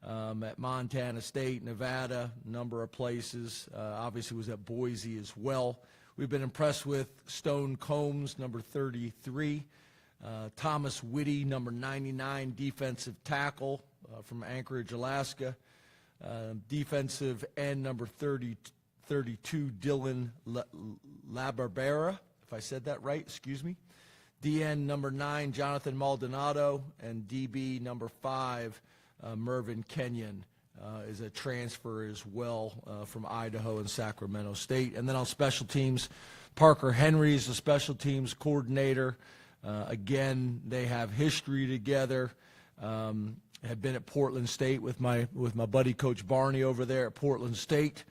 at Montana State, Nevada, a number of places. Obviously was at Boise as well. We've been impressed with Stone Combs, number 33. Thomas Whitty, number 99, defensive tackle from Anchorage, Alaska. Defensive end, number 32, Dylan Labarbera, if I said that right, excuse me. DN, number 9, Jonathan Maldonado. And DB, number 5, Mervyn Kenyon is a transfer as well from Idaho and Sacramento State. And then on special teams, Parker Henry is the special teams coordinator. Again, they have history together. Have been at Portland State with my buddy Coach Barney over there at Portland State.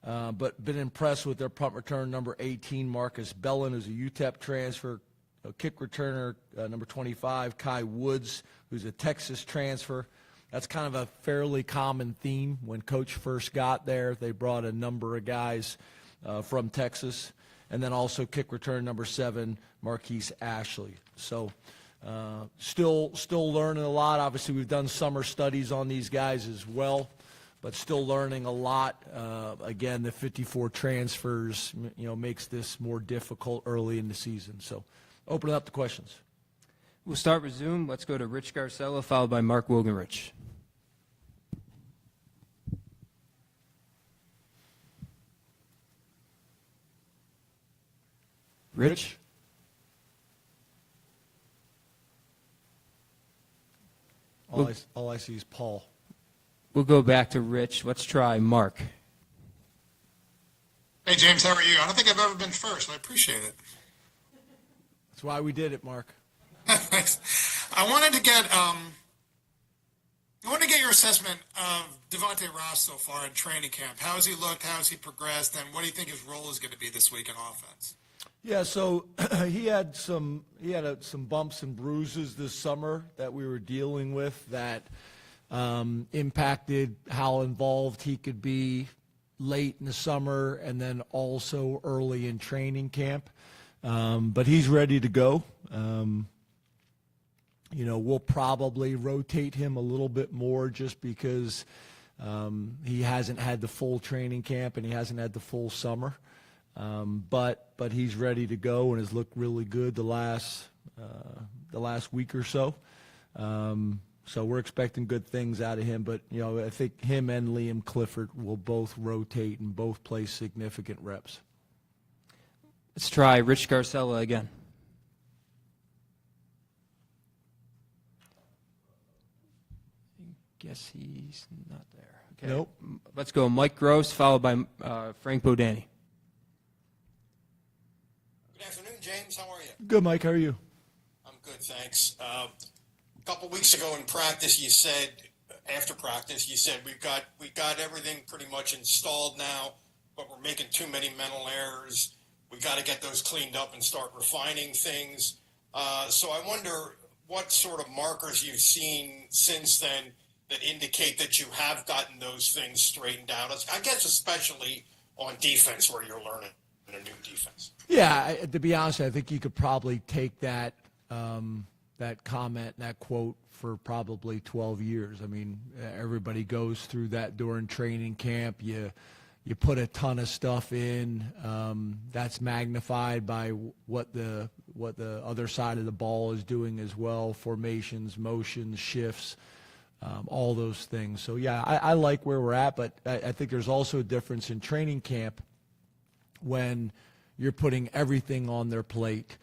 But been impressed with their punt return, number 18, Marcus Bellin, who's a UTEP transfer. A kick returner, number 25, Kai Woods, who's a Texas transfer. That's kind of a fairly common theme. When Coach first got there, they brought a number of guys from Texas. And then also kick return, number 7, Marquise Ashley. So still learning a lot. Obviously, we've done summer studies on these guys as well, but still learning a lot. Again, the 54 transfers, makes this more difficult early in the season. So open it up to questions. We'll start with Zoom. Let's go to Rich Garcella, followed by Mark Wogenrich. Rich? All I see is Paul. We'll go back to Rich. Let's try Mark. Hey, James, how are you? I don't think I've ever been first. I appreciate it. That's why we did it, Mark. Thanks. I wanted to get your assessment of Devonte Ross so far in training camp. How has he looked? How has he progressed? And what do you think his role is going to be this week in offense? Yeah, so he had some bumps and bruises this summer that we were dealing with that impacted how involved he could be late in the summer and then also early in training camp. But he's ready to go. We'll probably rotate him a little bit more just because he hasn't had the full training camp and he hasn't had the full summer. But he's ready to go and has looked really good the last week or so. So we're expecting good things out of him. But I think him and Liam Clifford will both rotate and both play significant reps. Let's try Rich Garcella again. I guess he's not there. Okay. Nope. Let's go Mike Gross, followed by Frank Bodani. Good afternoon, James. How are you? Good, Mike. How are you? I'm good, thanks. A couple weeks ago in practice, after practice, you said we got everything pretty much installed now, but we're making too many mental errors. We got to get those cleaned up and start refining things. So I wonder what sort of markers you've seen since then that indicate that you have gotten those things straightened out. I guess especially on defense where you're learning a new defense. Yeah, to be honest, I think you could probably take that comment, that quote for probably 12 years. I mean, everybody goes through that during training camp. You put a ton of stuff in. That's magnified by what the other side of the ball is doing as well, formations, motions, shifts, all those things. So, yeah, I like where we're at, but I think there's also a difference in training camp when you're putting everything on their plate.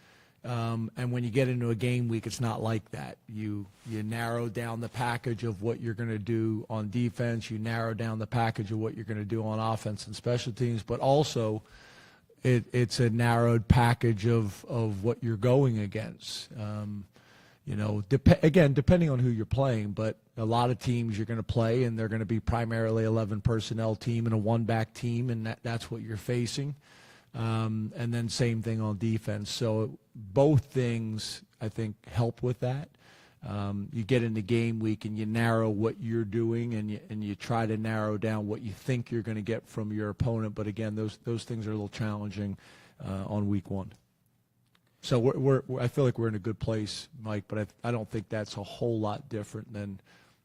And when you get into a game week, it's not like that. You narrow down the package of what you're going to do on defense. You narrow down the package of what you're going to do on offense and special teams. But also, it's a narrowed package of what you're going against. Again, depending on who you're playing. But a lot of teams you're going to play, and they're going to be primarily 11 personnel team and a one-back team, and that's what you're facing. And then same thing on defense. So both things, I think, help with that. You get into game week and you narrow what you're doing, and you try to narrow down what you think you're going to get from your opponent. But again, those things are a little challenging on week one. So I feel like we're in a good place, Mike. But I don't think that's a whole lot different than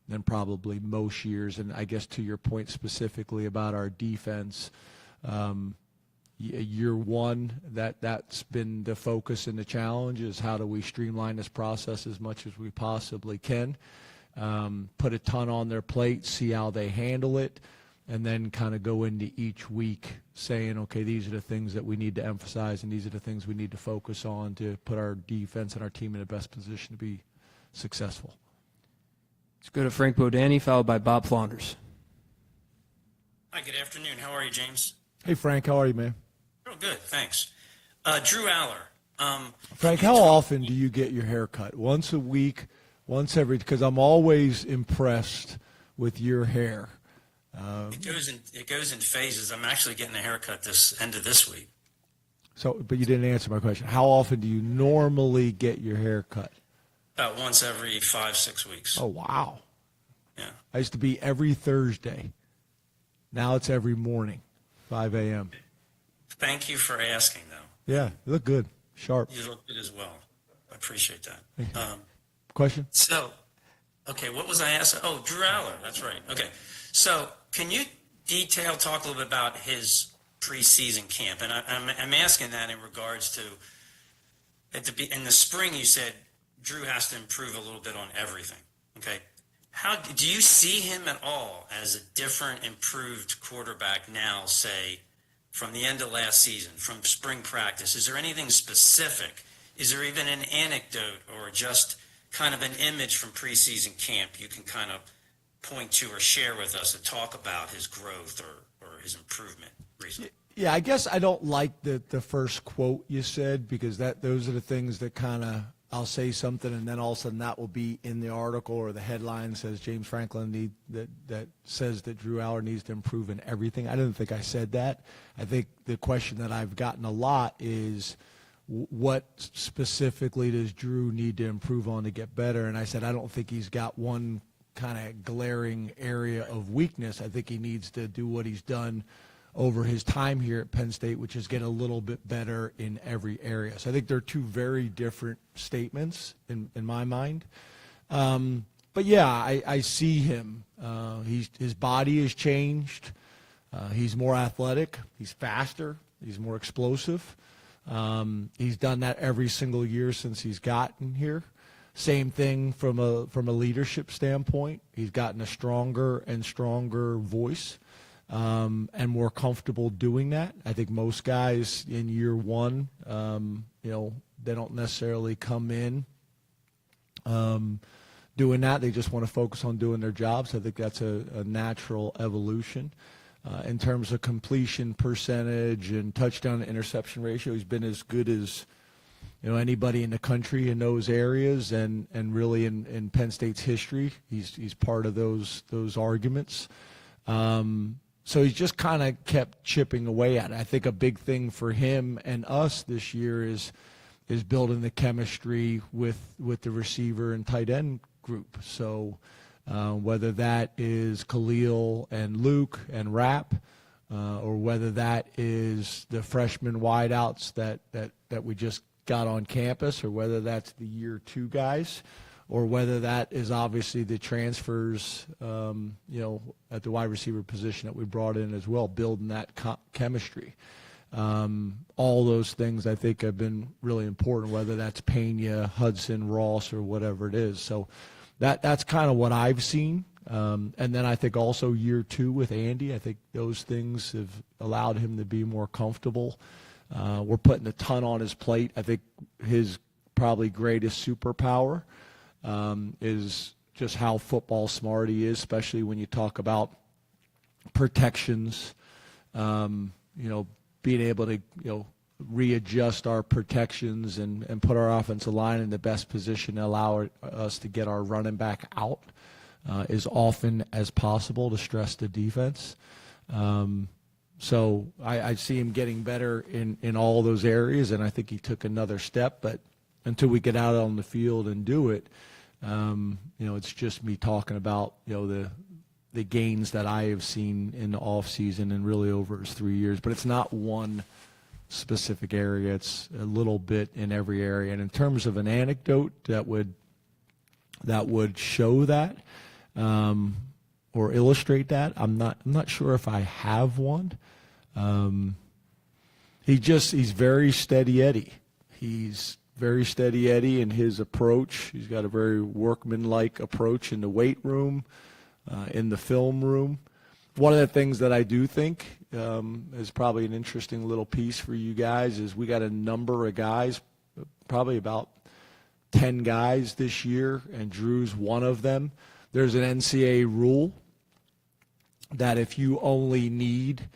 than probably most years. And I guess to your point specifically about our defense, year one, that's been the focus and the challenge is how do we streamline this process as much as we possibly can, put a ton on their plate, see how they handle it, and then kind of go into each week saying, okay, these are the things that we need to emphasize and these are the things we need to focus on to put our defense and our team in the best position to be successful. Let's go to Frank Bodani, followed by Bob Flanders. Hi, good afternoon. How are you, James? Hey, Frank, how are you, man? Oh, good, thanks. Drew Allar. Frank, how often do you get your hair cut? Once a week, once every, because I'm always impressed with your hair. It goes in phases. I'm actually getting a haircut this end of this week. So, but you didn't answer my question. How often do you normally get your hair cut? About once every 5-6 weeks. Oh, wow. Yeah. I used to be every Thursday. Now it's every morning, 5 a.m. Thank you for asking, though. Yeah, you look good, sharp. You look good as well. I appreciate that. Question? So, okay, what was I asking? Oh, Drew Allar. That's right. Okay. So, can you talk a little bit about his preseason camp? And I'm asking that in regards to, in the spring you said Drew has to improve a little bit on everything. Okay. How do you see him at all as a different, improved quarterback now, say, from the end of last season, from spring practice? Is there anything specific? Is there even an anecdote or just kind of an image from preseason camp you can kind of point to or share with us to talk about his growth or his improvement recently? Yeah, I guess I don't like the first quote you said because those are the things that kind of I'll say something and then all of a sudden that will be in the article or the headline says James Franklin that says that Drew Allar needs to improve in everything. I didn't think I said that. I think the question that I've gotten a lot is what specifically does Drew need to improve on to get better? And I said I don't think he's got one kind of glaring area of weakness. I think he needs to do what he's done over his time here at Penn State, which is get a little bit better in every area. So I think they're two very different statements in my mind. But yeah, I see him. His body has changed. He's more athletic. He's faster. He's more explosive. He's done that every single year since he's gotten here. Same thing from a leadership standpoint. He's gotten a stronger and stronger voice. And more comfortable doing that. I think most guys in year one, they don't necessarily come in doing that. They just want to focus on doing their jobs. I think that's a natural evolution. In terms of completion percentage and touchdown to interception ratio, he's been as good as anybody in the country in those areas, and really in Penn State's history, he's part of those arguments. So he's just kind of kept chipping away at it. I think a big thing for him and us this year is building the chemistry with the receiver and tight end group. So whether that is Khalil and Luke and Rapp, or whether that is the freshman wideouts that we just got on campus, or whether that's the year two guys, or whether that is obviously the transfers, at the wide receiver position that we brought in as well, building that chemistry. All those things I think have been really important, whether that's Pena, Hudson, Ross, or whatever it is. So that's kind of what I've seen. And then I think also year two with Andy, I think those things have allowed him to be more comfortable. We're putting a ton on his plate. I think his probably greatest superpower is just how football smart he is, especially when you talk about protections, being able to, readjust our protections and put our offensive line in the best position to allow us to get our running back out as often as possible to stress the defense. So I see him getting better in all those areas, and I think he took another step, but until we get out on the field and do it, it's just me talking about, the gains that I have seen in the offseason and really over his 3 years. But it's not one specific area. It's a little bit in every area. And in terms of an anecdote that would show that, or illustrate that. I'm not sure if I have one. He's very steady Eddie. He's very steady Eddie in his approach. He's got a very workmanlike approach in the weight room, in the film room. One of the things that I do think is probably an interesting little piece for you guys is we got a number of guys, probably about 10 guys this year, and Drew's one of them. There's an NCAA rule that if you only need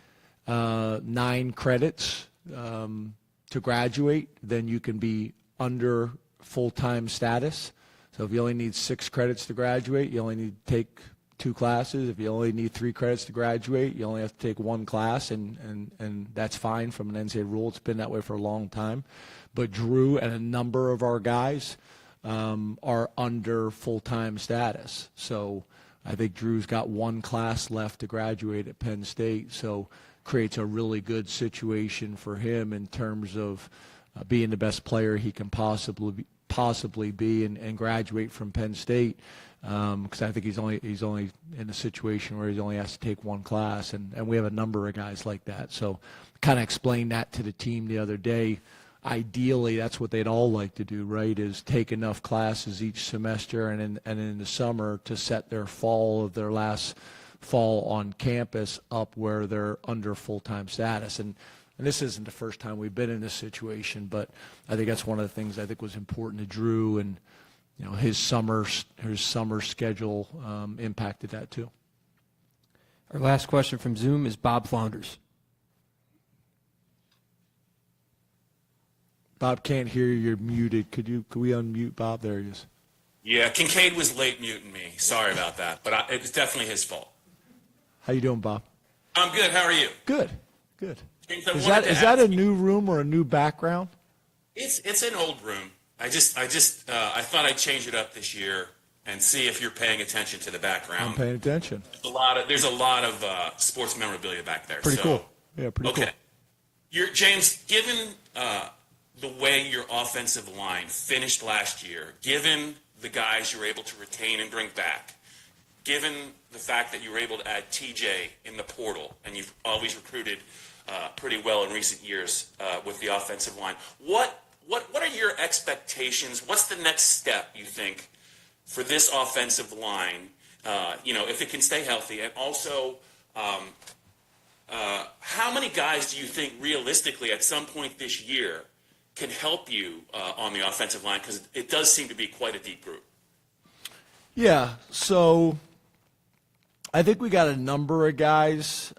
9 credits to graduate, then you can be under full-time status. So if you only need 6 credits to graduate, you only need to take 2 classes. If you only need 3 credits to graduate, you only have to take 1 class, and that's fine from an NCAA rule. It's been that way for a long time. But Drew and a number of our guys are under full-time status. So I think Drew's got 1 class left to graduate at Penn State, so creates a really good situation for him in terms of being the best player he can possibly be and graduate from Penn State, because I think he's only in a situation where he only has to take 1 class, and we have a number of guys like that. So kind of explained that to the team the other day. Ideally, that's what they'd all like to do, right, is take enough classes each semester and in the summer to set their last fall on campus up where they're under full-time status. And this isn't the first time we've been in this situation, but I think that's one of the things I think was important to Drew, and his summer schedule impacted that too. Our last question from Zoom is Bob Flounders. Bob, can't hear you. You're muted. Could we unmute Bob? There he is. Yeah, Kincaid was late muting me. Sorry about that, but it was definitely his fault. How you doing, Bob? I'm good. How are you? Good. James, Is that a new room or a new background? It's an old room. I thought I'd change it up this year and see if you're paying attention to the background. I'm paying attention. There's a lot of sports memorabilia back there. Pretty cool. Yeah, pretty cool. Okay. James, given the way your offensive line finished last year, given the guys you were able to retain and bring back, given the fact that you were able to add TJ in the portal, and you've always recruited pretty well in recent years with the offensive line, what are your expectations? What's the next step, you think, for this offensive line, if it can stay healthy? And also, how many guys do you think realistically at some point this year can help you on the offensive line? Because it does seem to be quite a deep group. Yeah, so I think we got a number of guys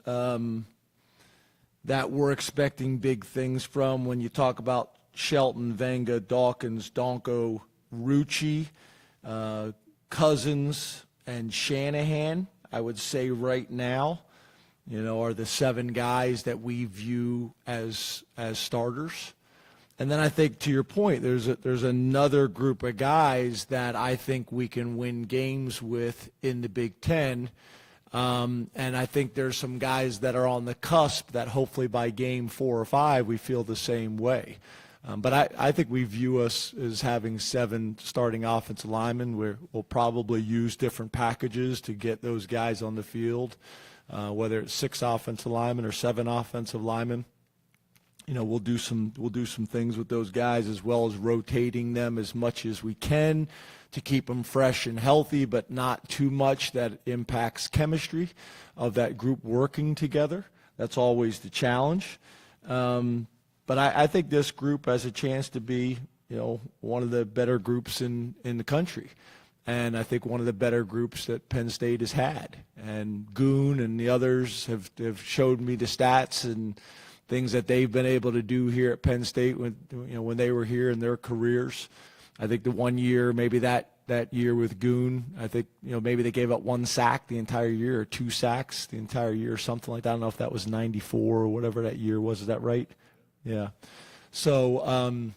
that we're expecting big things from. When you talk about Shelton, Venga, Dawkins, Donko, Rucci, Cousins, and Shanahan, I would say right now, are the 7 guys that we view as starters. And then I think, to your point, there's another group of guys that I think we can win games with in the Big Ten. And I think there's some guys that are on the cusp that hopefully by game 4 or 5 we feel the same way. But I think we view us as having 7 starting offensive linemen. We'll probably use different packages to get those guys on the field, whether it's 6 offensive linemen or 7 offensive linemen. We'll do some things with those guys, as well as rotating them as much as we can to keep them fresh and healthy, but not too much that impacts chemistry of that group working together. That's always the challenge. But I think this group has a chance to be, one of the better groups in the country. And I think one of the better groups that Penn State has had. And Goon and the others have showed me the stats and things that they've been able to do here at Penn State when they were here in their careers. I think the one year, maybe that year with Goon, I think, maybe they gave up 1 sack the entire year or 2 sacks the entire year or something like that. I don't know if that was 94 or whatever that year was. Is that right? Yeah. So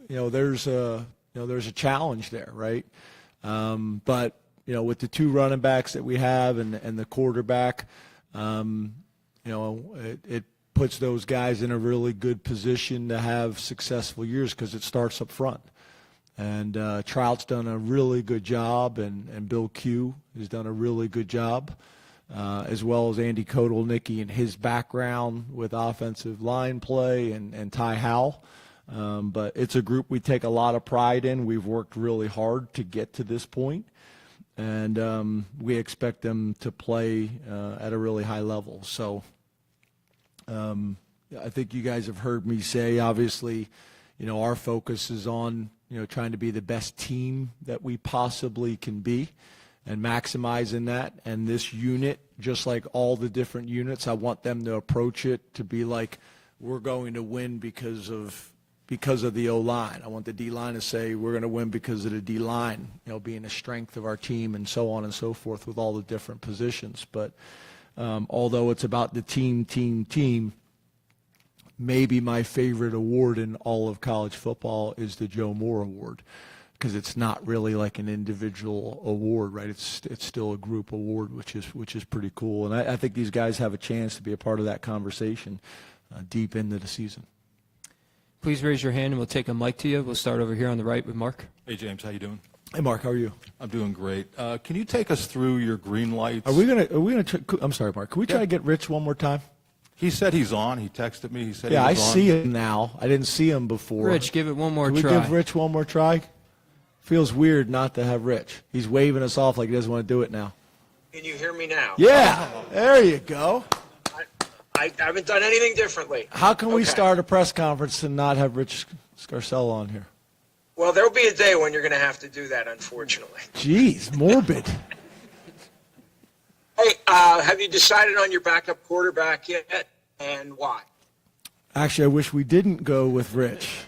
there's a challenge there, right? But with the 2 running backs that we have and the quarterback, it puts those guys in a really good position to have successful years because it starts up front. And Trout's done a really good job, and Bill Q has done a really good job, as well as Andy Kotelnicki and his background with offensive line play, and Ty Howell. But it's a group we take a lot of pride in. We've worked really hard to get to this point, and we expect them to play at a really high level. So I think you guys have heard me say, obviously, our focus is on trying to be the best team that we possibly can be and maximizing that. And this unit, just like all the different units, I want them to approach it to be like, we're going to win because of the O-line. I want the D-line to say we're going to win because of the D-line, being a strength of our team, and so on and so forth with all the different positions. But although it's about the team, maybe my favorite award in all of college football is the Joe Moore Award, because it's not really like an individual award, right? It's still a group award, which is pretty cool. And I think these guys have a chance to be a part of that conversation deep into the season. Please raise your hand and we'll take a mic to you. We'll start over here on the right with Mark. Hey, James, how you doing? Hey, Mark, how are you? I'm doing great. Can you take us through your green lights? Are we gonna? I'm sorry, Mark. Can we try to get Rich one more time? He said he's on. He texted me. He said Yeah, I he was on. see him now. I didn't see him before. Rich, give it one more Can we try. give Rich one more try? Feels weird not to have Rich. He's waving us off like he doesn't want to do it now. Can you hear me now? Yeah, there you go. I haven't done anything differently. How can we Okay. start a press conference and not have Rich Scarcella on here? Well, there'll be a day when you're going to have to do that, unfortunately. Jeez, morbid. Hey, have you decided on your backup quarterback yet, and why? Actually, I wish we didn't go with Rich.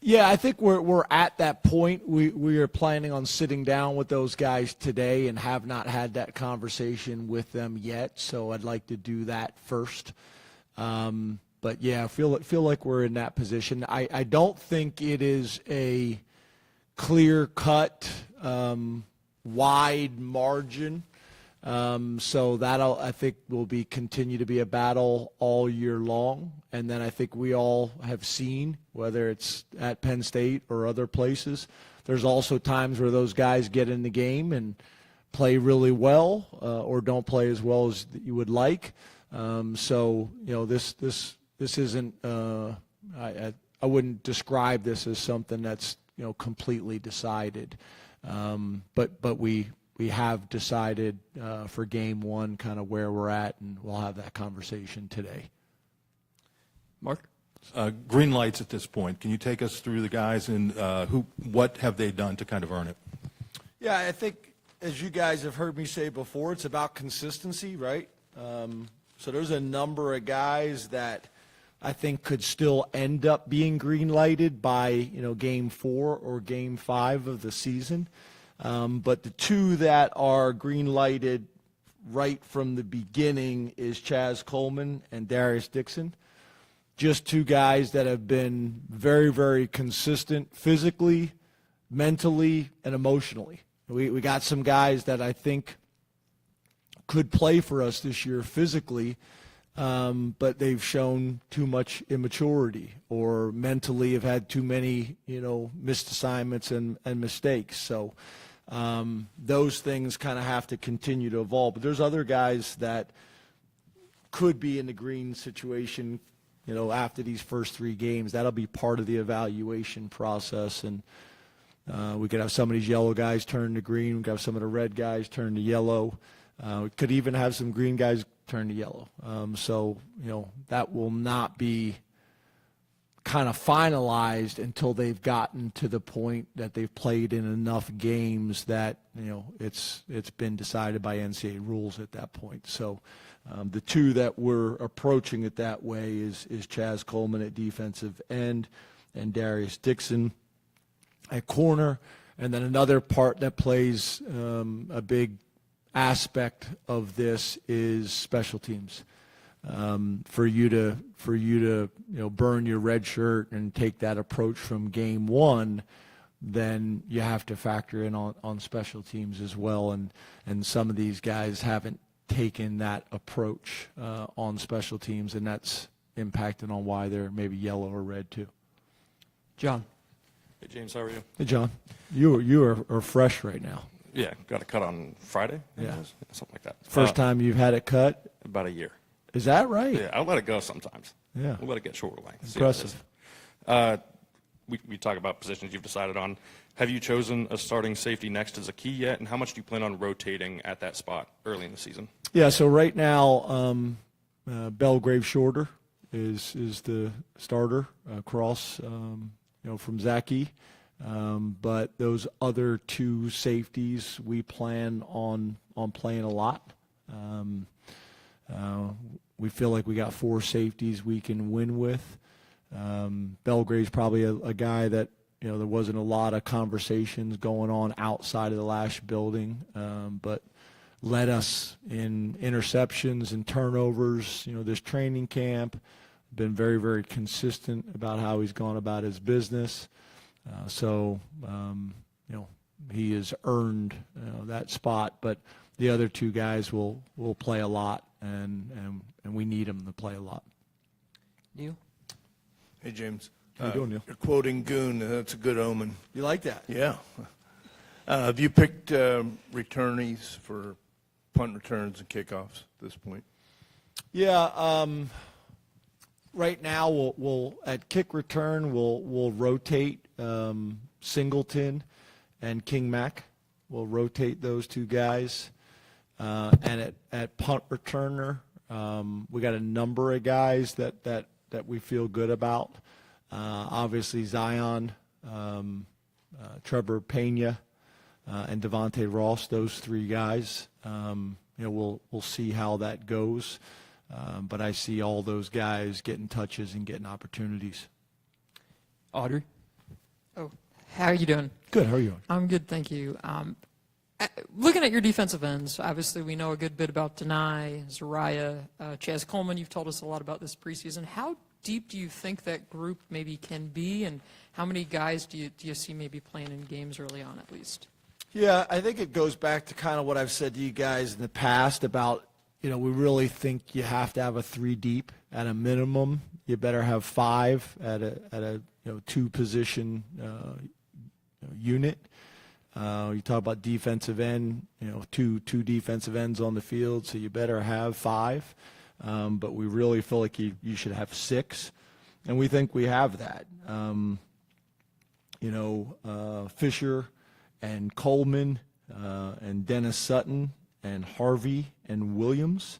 Yeah, I think we're at that point. We are planning on sitting down with those guys today and have not had that conversation with them yet. So I'd like to do that first. But yeah, I feel like we're in that position. I don't think it is a clear-cut, wide margin. So that'll, I think, will continue to be a battle all year long. And then I think we all have seen, whether it's at Penn State or other places, there's also times where those guys get in the game and play really well, or don't play as well as you would like. So this isn't. I wouldn't describe this as something that's completely decided. But we have decided for game one kind of where we're at, and we'll have that conversation today. Mark? Green lights at this point. Can you take us through the guys and what have they done to kind of earn it? Yeah, I think, as you guys have heard me say before, it's about consistency, right? So there's a number of guys that I think could still end up being green lighted by game 4 or game 5 of the season. But the two that are green lighted right from the beginning is Chaz Coleman and Darius Dixon. Just two guys that have been very, very consistent physically, mentally, and emotionally. We got some guys that I think could play for us this year physically, but they've shown too much immaturity, or mentally have had too many, missed assignments and mistakes. So those things kind of have to continue to evolve. But there's other guys that could be in the green situation, after these first 3 games. That'll be part of the evaluation process. And we could have some of these yellow guys turn to green. We could have some of the red guys turn to yellow. We could even have some green guys turn to yellow. So that will not be kind of finalized until they've gotten to the point that they've played in enough games that it's been decided by NCAA rules at that point. So the two that we're approaching it that way is Chaz Coleman at defensive end and Darius Dixon at corner. And then another part that plays a big aspect of this is special teams. For you to burn your red shirt and take that approach from game 1, then you have to factor in on special teams as well. And some of these guys haven't taken that approach on special teams, and that's impacted on why they're maybe yellow or red too. John. Hey, James, how are you? Hey, John, you are fresh right now. Yeah, got a cut on Friday. I think Yeah. it was. Something like that. First time you've had it cut? About a year. Is that right? Yeah, I'll let it go sometimes. Yeah. We'll let it get shorter length. See what it Impressive. is. We talk about positions you've decided on. Have you chosen a starting safety next as a key yet? And how much do you plan on rotating at that spot early in the season? Yeah, so right now, Belgrave Shorter is the starter across, from Zaki. But those other two safeties, we plan on playing a lot. We feel like we got 4 safeties we can win with. Belgrave's probably a guy that, there wasn't a lot of conversations going on outside of the Lash building, but led us in interceptions and turnovers, this training camp. Been very, very consistent about how he's gone about his business. So he has earned that spot, but the other 2 guys will play a lot, and we need them to play a lot. Neil. Hey, James. How you doing, Neil? You're quoting Goon. That's a good omen. You like that? Yeah. Have you picked returnees for punt returns and kickoffs at this point? Yeah. Right now, we'll at kick return we'll rotate Singleton and King Mac. We'll rotate those 2 guys, and at punt returner, we got a number of guys that we feel good about. Obviously Zion, Trevor Pena, and Devonte Ross. Those 3 guys. We'll see how that goes. But I see all those guys getting touches and getting opportunities. Audrey. Oh, how are you doing? Good. How are you? I'm good, thank you. Looking at your defensive ends, obviously we know a good bit about Denai, Zariah, Chaz Coleman. You've told us a lot about this preseason. How deep do you think that group maybe can be, and how many guys do you see maybe playing in games early on at least? Yeah, I think it goes back to kind of what I've said to you guys in the past about, we really think you have to have a 3 deep at a minimum. You better have 5 at a 2 position unit. You talk about defensive end, two defensive ends on the field, so you better have 5. But we really feel like you should have 6, and we think we have that. Fisher and Coleman and Dennis Sutton and Harvey and Williams,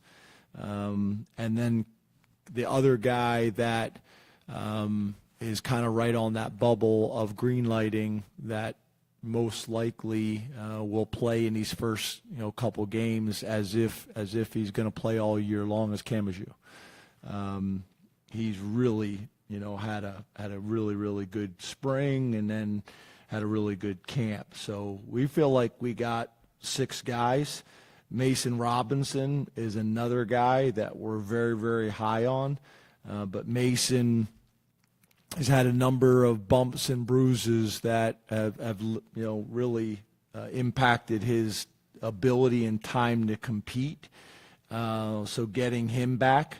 and then the other guy that is kind of right on that bubble of green lighting that most likely will play in these first couple games as if he's going to play all year long as Kamaju. He's really had a really, really good spring and then had a really good camp. So we feel like we got 6 guys. Mason Robinson is another guy that we're very, very high on, but Mason has had a number of bumps and bruises that have really impacted his ability and time to compete. So getting him back,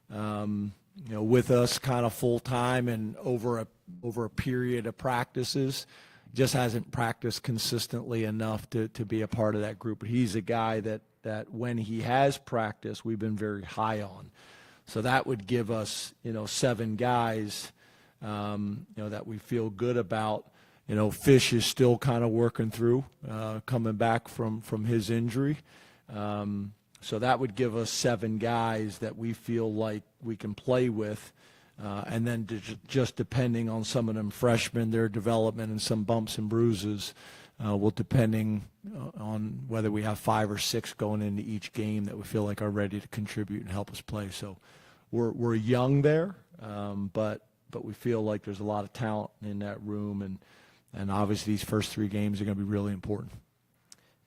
with us kind of full time and over a period of practices, just hasn't practiced consistently enough to be a part of that group. But he's a guy that when he has practiced, we've been very high on. So that would give us 7 guys. That we feel good about. Fish is still kind of working through, coming back from his injury. So that would give us 7 guys that we feel like we can play with. And then just depending on some of them freshmen, their development and some bumps and bruises, will depending on whether we have 5 or 6 going into each game that we feel like are ready to contribute and help us play. So we're young there, but we feel like there's a lot of talent in that room, and obviously these first 3 games are going to be really important.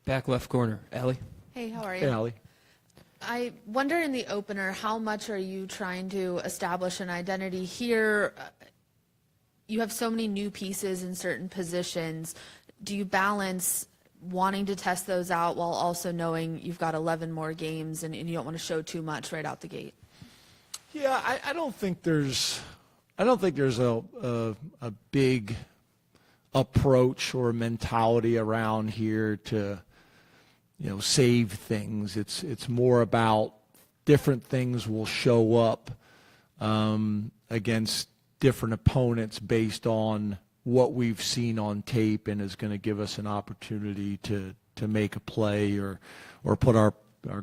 Back left corner, Allie. Hey, how are you? Hey, Allie. I wonder in the opener, how much are you trying to establish an identity here? You have so many new pieces in certain positions. Do you balance wanting to test those out while also knowing you've got 11 more games and you don't want to show too much right out the gate? Yeah, I don't think there's I don't think there's a big approach or mentality around here to, save things. It's more about different things will show up against different opponents based on what we've seen on tape, and is going to give us an opportunity to make a play or put our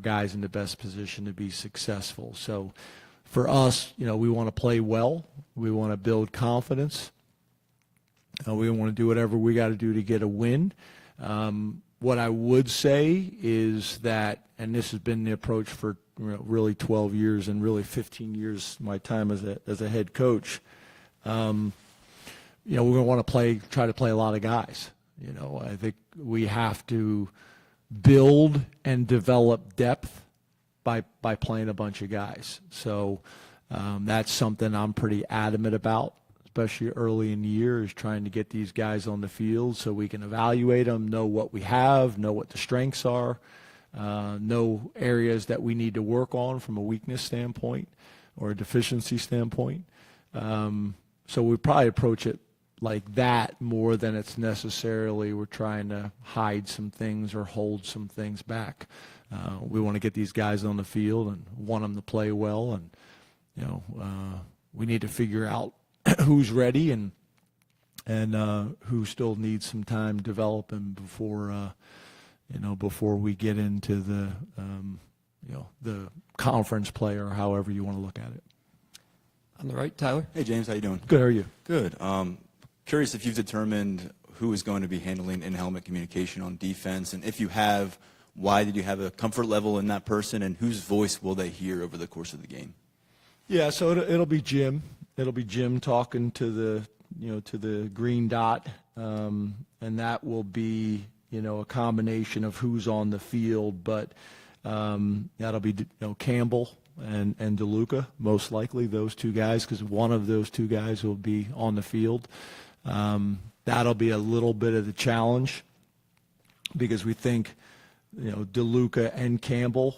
guys in the best position to be successful. So for us, we want to play well. We want to build confidence. We want to do whatever we got to do to get a win. What I would say is that, and this has been the approach for really 12 years and really 15 years my time as a head coach, we're going to want to try to play a lot of guys. I think we have to build and develop depth by playing a bunch of guys. So that's something I'm pretty adamant about, especially early in the year, is trying to get these guys on the field so we can evaluate them, know what we have, know what the strengths are, know areas that we need to work on from a weakness standpoint or a deficiency standpoint. So we probably approach it like that more than it's necessarily we're trying to hide some things or hold some things back. We want to get these guys on the field and want them to play well, and we need to figure out who's ready and who still needs some time developing before we get into the conference play, or however you want to look at it. On the right, Tyler. Hey, James, how you doing? Good, how are you? Good. Curious if you've determined who is going to be handling in-helmet communication on defense, and if you have, why did you have a comfort level in that person, and whose voice will they hear over the course of the game? Yeah, so it'll be Jim. It'll be Jim talking to the green dot, and that will be a combination of who's on the field, but that'll be Campbell and DeLuca, most likely, those two guys, because one of those two guys will be on the field. That'll be a little bit of the challenge, because we think DeLuca and Campbell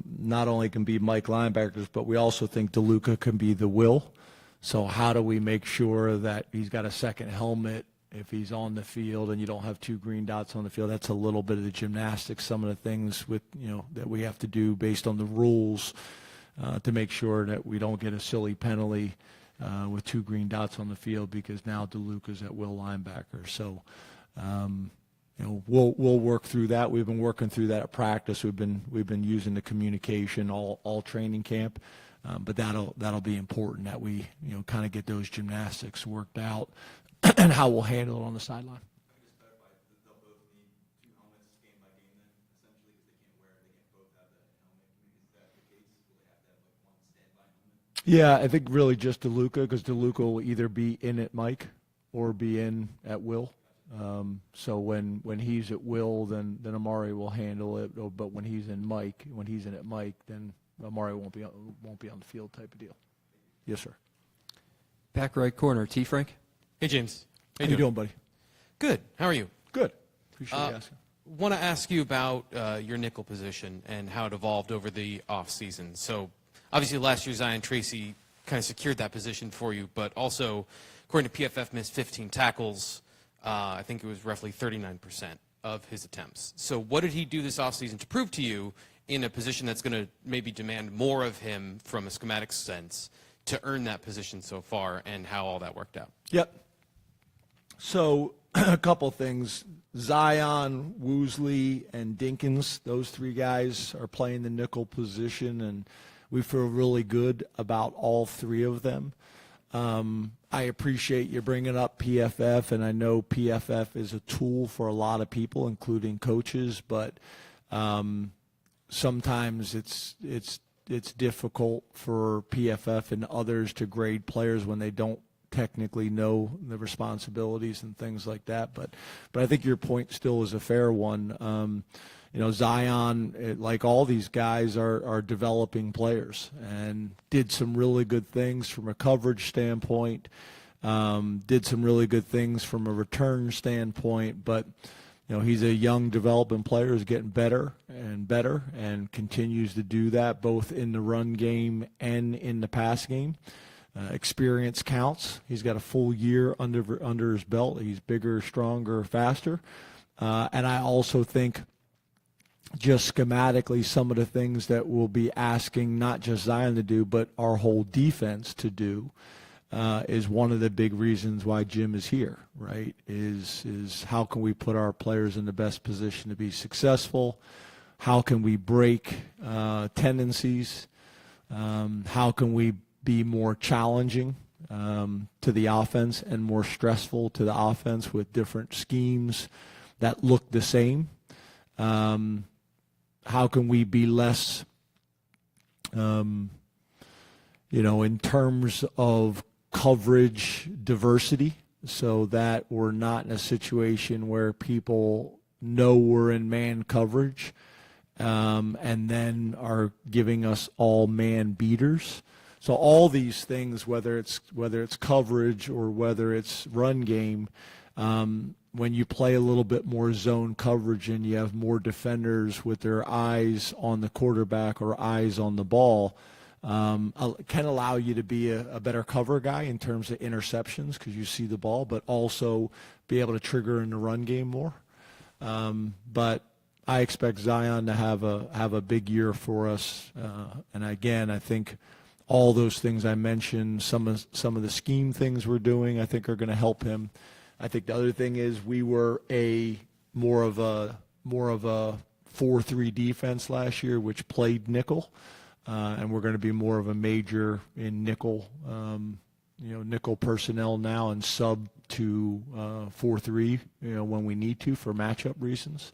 not only can be Mike linebackers, but we also think DeLuca can be the Will. So how do we make sure that he's got a second helmet if he's on the field and you don't have two green dots on the field? That's a little bit of the gymnastics, some of the things with that we have to do based on the rules to make sure that we don't get a silly penalty with two green dots on the field, because now DeLuca's at Will linebacker. So we'll work through that. We've been working through that at practice. We've been using the communication all training camp. But that'll be important that we kind of get those gymnastics worked out and how we'll handle it on the sideline. Yeah, I think really just DeLuca, because DeLuca will either be in at Mike or be in at Will. So when he's at Will, then Amari will handle it. But when he's in at Mike, then Amari won't be on the field, type of deal. Yes, sir. Back right corner, T. Frank. Hey, James. How you doing, buddy? Good. How are you? Good. Appreciate you asking. Want to ask you about your nickel position and how it evolved over the offseason. So obviously last year Zion Tracy kind of secured that position for you, but also according to PFF missed 15 tackles. I think it was roughly 39% of his attempts. So what did he do this offseason to prove to you in a position that's going to maybe demand more of him from a schematic sense to earn that position so far, and how all that worked out? Yep. So a couple things. Zion, Woosley, and Dinkins, those three guys are playing the nickel position, and we feel really good about all three of them. I appreciate you bringing up PFF, and I know PFF is a tool for a lot of people, including coaches, but sometimes it's difficult for PFF and others to grade players when they don't technically know the responsibilities and things like that. But I think your point still is a fair one. Zion, like all these guys, are developing players and did some really good things from a coverage standpoint, did some really good things from a return standpoint, but he's a young developing player who's getting better and better and continues to do that both in the run game and in the pass game. experience counts. He's got a full year under his belt. He's bigger, stronger, faster. And I also think just schematically some of the things that we'll be asking not just Zion to do, but our whole defense to do is one of the big reasons why Jim is here, right, is how can we put our players in the best position to be successful? How can we break tendencies? How can we be more challenging to the offense and more stressful to the offense with different schemes that look the same? How can we be less, in terms of coverage diversity, so that we're not in a situation where people know we're in man coverage and then are giving us all man beaters. So all these things, whether it's coverage or whether it's run game, when you play a little bit more zone coverage and you have more defenders with their eyes on the quarterback or eyes on the ball, can allow you to be a better cover guy in terms of interceptions because you see the ball, but also be able to trigger in the run game more. But I expect Zion to have a big year for us. And again, I think all those things I mentioned, some of the scheme things we're doing, I think are going to help him. I think the other thing is we were more of a 4-3 defense last year, which played nickel, and we're going to be more of a major in nickel, nickel personnel now and sub to 4-3, when we need to for matchup reasons.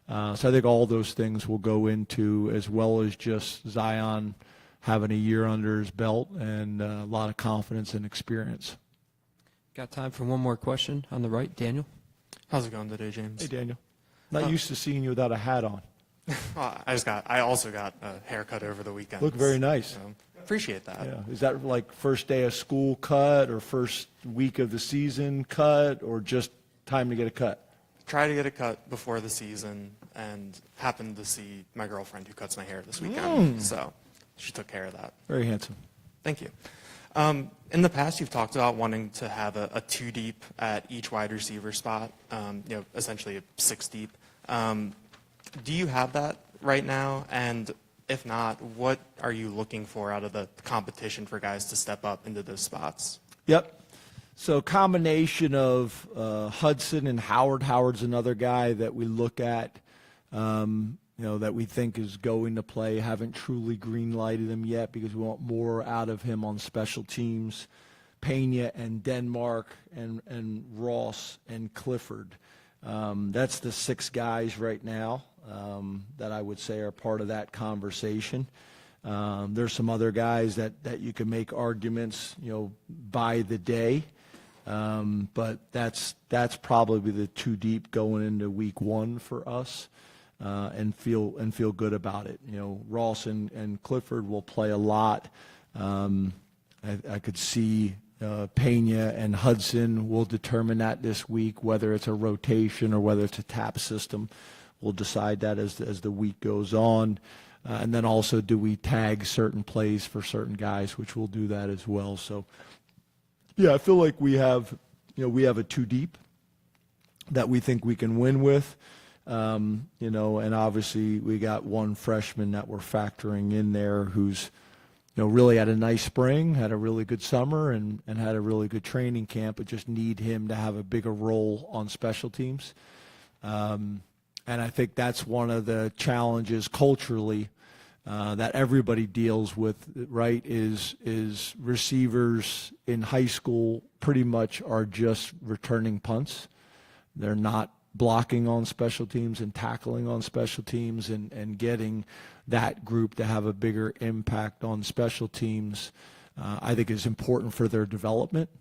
So I think all those things will go into, as well as just Zion having a year under his belt and a lot of confidence and experience. Got time for one more question on the right, Daniel. How's it going today, James? Hey, Daniel. Not used to seeing you without a hat on. I also got a haircut over the weekend. Look very nice. So, appreciate that. Yeah. Is that like first day of school cut or first week of the season cut or just time to get a cut? Try to get a cut before the season and happened to see my girlfriend who cuts my hair this weekend. So she took care of that. Very handsome. Thank you. In the past, you've talked about wanting to have a 2 deep at each wide receiver spot, essentially a 6 deep. Do you have that right now? And if not, what are you looking for out of the competition for guys to step up into those spots? Yep. So combination of Hudson and Howard. Howard's another guy that we look at, that we think is going to play. Haven't truly green-lighted him yet because we want more out of him on special teams. Pena and Denmark and Ross and Clifford. That's the 6 guys right now that I would say are part of that conversation. There's some other guys that you can make arguments, by the day. But that's probably the 2 deep going into week 1 for us, and feel good about it. Ross and Clifford will play a lot. I could see Pena and Hudson will determine that this week, whether it's a rotation or whether it's a tap system. We'll decide that as the week goes on. And then also, do we tag certain plays for certain guys, which we'll do that as well. So, yeah, I feel like we have a 2 deep that we think we can win with. And obviously we got one freshman that we're factoring in there who's, really had a nice spring, had a really good summer, and had a really good training camp, but just need him to have a bigger role on special teams. And I think that's one of the challenges culturally that everybody deals with, right, is receivers in high school pretty much are just returning punts. They're not blocking on special teams and tackling on special teams, and getting that group to have a bigger impact on special teams, I think is important for their development.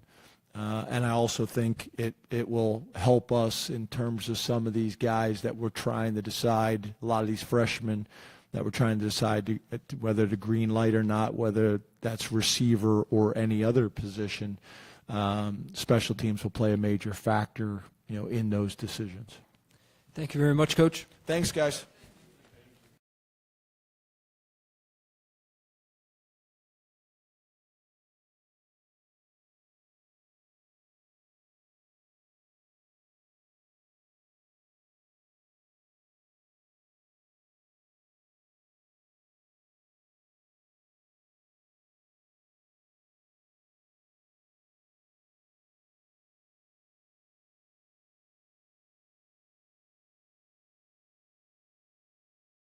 And I also think it will help us in terms of some of these guys that we're trying to decide, a lot of these freshmen that we're trying to decide whether to green light or not, whether that's receiver or any other position. Special teams will play a major factor, in those decisions. Thank you very much, Coach. Thanks, guys.